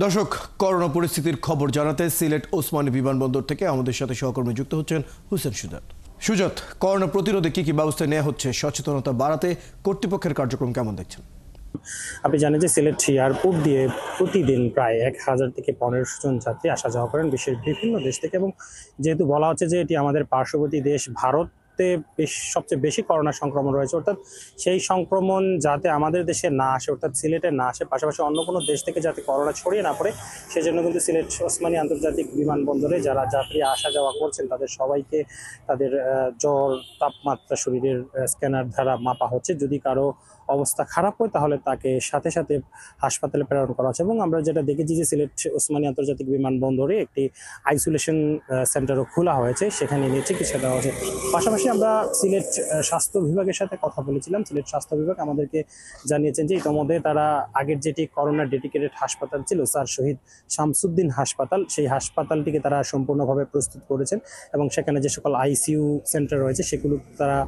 দর্শক, করোনা পরিস্থিতির খবর জানাতে সিলেট ওসমানী বিমানবন্দর থেকে আমাদের সাথে সহকর্মী যুক্ত হচ্ছেন হোসেন সুজাত। সুজাত, করোনা প্রতিরোধে কি কি ব্যবস্থা নেওয়া হচ্ছে, সচেতনতা বাড়াতে কর্তৃপক্ষের কার্যক্রম কেমন দেখছেন? আপনি জানেন যে সিলেট এয়ারপোর্ট দিয়ে প্রতিদিন প্রায় 1000 থেকে 1500 জন যাত্রী আসা যাওয়া করেন বিশ্বের বিভিন্ন দেশ থেকে। এবং যেহেতু বলা হচ্ছে যে এটি আমাদের পার্শ্ববর্তী দেশ ভারতে সবচেয়ে বেশি করোনা সংক্রমণ রয়েছে, অর্থাৎ সেই সংক্রমণ যাতে আমাদের দেশে না আসে, অর্থাৎ সিলেটে না আসে, পাশাপাশি অন্য কোনো দেশ থেকে যাতে করোনা ছড়িয়ে না পড়ে, সেজন্য কিন্তু সিলেট ওসমানী আন্তর্জাতিক বিমানবন্দরে যারা যাত্রী আসা যাওয়া করছেন তাদের সবাইকে তাদের জ্বর, তাপমাত্রা, শরীরের স্ক্যানার দ্বারা মাপা হচ্ছে। যদি কারো অবস্থা খারাপ হয় তাহলে তাকে সাথে সাথে হাসপাতালে প্রেরণ করা হচ্ছে। এবং আমরা যেটা দেখেছি যে সিলেট ওসমানী আন্তর্জাতিক বিমানবন্দরে একটি আইসোলেশন সেন্টারও খোলা হয়েছে, সেখানে নিয়ে চিকিৎসা দেওয়া হচ্ছে। পাশাপাশি আমরা সিলেট স্বাস্থ্য বিভাগের সাথে কথা বলেছিলাম। সিলেট স্বাস্থ্য বিভাগ আমাদেরকে জানিয়েছেন যে ইতিমধ্যে তারা আগের যেটি করোনা ডেডিকেটেড হাসপাতাল ছিল স্যার শহীদ শামসুদ্দিন হাসপাতাল, সেই হাসপাতালটিকে তারা সম্পূর্ণভাবে প্রস্তুত করেছেন এবং সেখানে যে সকল আইসিইউ সেন্টার রয়েছে সেগুলো তারা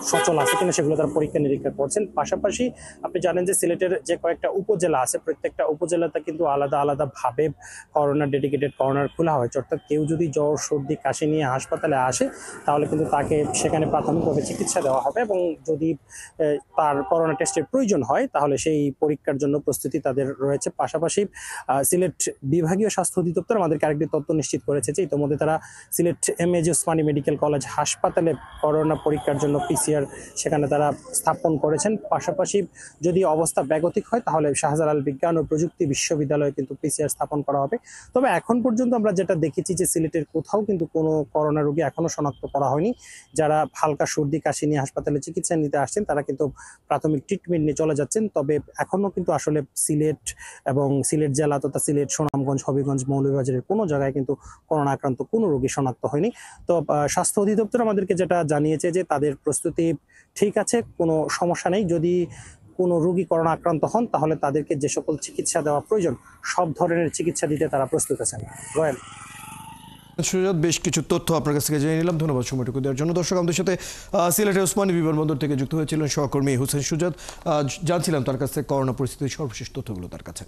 সচল আছে কিনা সেগুলো তারা পরীক্ষা নিরীক্ষা করছেন। পাশাপাশি আপনি জানেন যে সিলেটের যে কয়েকটা উপজেলা আছে, প্রত্যেকটা উপজেলাতে কিন্তু আলাদা আলাদাভাবে করোনা ডেডিকেটেড কর্নার খোলা হয়েছে। অর্থাৎ কেউ যদি জ্বর, সর্দি, কাশি নিয়ে হাসপাতালে আসে তাহলে কিন্তু তাকে সেখানে প্রাথমিকভাবে চিকিৎসা দেওয়া হবে এবং যদি তার করোনা টেস্টের প্রয়োজন হয় তাহলে সেই পরীক্ষার জন্য প্রস্তুতি তাদের রয়েছে। পাশাপাশি সিলেট বিভাগীয় স্বাস্থ্য অধিদপ্তর আমাদেরকে আরেকটি তথ্য নিশ্চিত করেছে যে ইতিমধ্যে তারা Sylhet MAG Osmani medical college হাসপাতালে করোনা পরীক্ষার জন্য পিসিআর সেখানে তারা স্থাপন করেছেন। পাশাপাশি যদি অবস্থা বেগতিক হয় তাহলে শাহজালাল বিজ্ঞান ও প্রযুক্তি বিশ্ববিদ্যালয়ে কিন্তু পিসিআর স্থাপন করা হবে। তবে এখন পর্যন্ত আমরা যেটা দেখেছি যে সিলেটের কোথাও কিন্তু কোনো করোনা রোগী এখনো শনাক্ত করা হয়নি। যারা হালকা সর্দি কাশি নিয়ে হাসপাতালে চিকিৎসা নিতে আসছেন তারা কিন্তু প্রাথমিক ট্রিটমেন্ট নিয়ে চলে যাচ্ছেন। তবে এখনো কিন্তু আসলে সিলেট এবং সিলেট জেলা তথা সিলেট, সুনামগঞ্জ, হবিগঞ্জ, মৌলভীবাজারের কোনো জায়গায় কিন্তু করোনা আক্রান্ত কোনো রোগী শনাক্ত হয়নি। তো স্বাস্থ্য অধিদপ্তর আমাদেরকে যেটা জানিয়েছে যে তাদের প্রস্তুতি ঠিক আছে, কোনো সমস্যা নেই। যদি কোনো রোগী করোনা আক্রান্ত হন তাহলে তাদেরকে যে সকল চিকিৎসা দেওয়া প্রয়োজন সব ধরনের চিকিৎসা দিতে তারা প্রস্তুত আছেন। রয়েল সুজাত, বেশ কিছু তথ্য আপনার কাছ থেকে জেনে নিলাম, ধন্যবাদ সময়টুকু দেওয়ার জন্য। দর্শক, আমাদের সাথে সিলেটের ওসমানী বিমানবন্দর থেকে যুক্ত হয়েছিলেন সহকর্মী হোসেন সুজাত। জানছিলাম তার কাছে করোনা পরিস্থিতির সর্বশেষ তথ্যগুলো তার কাছে।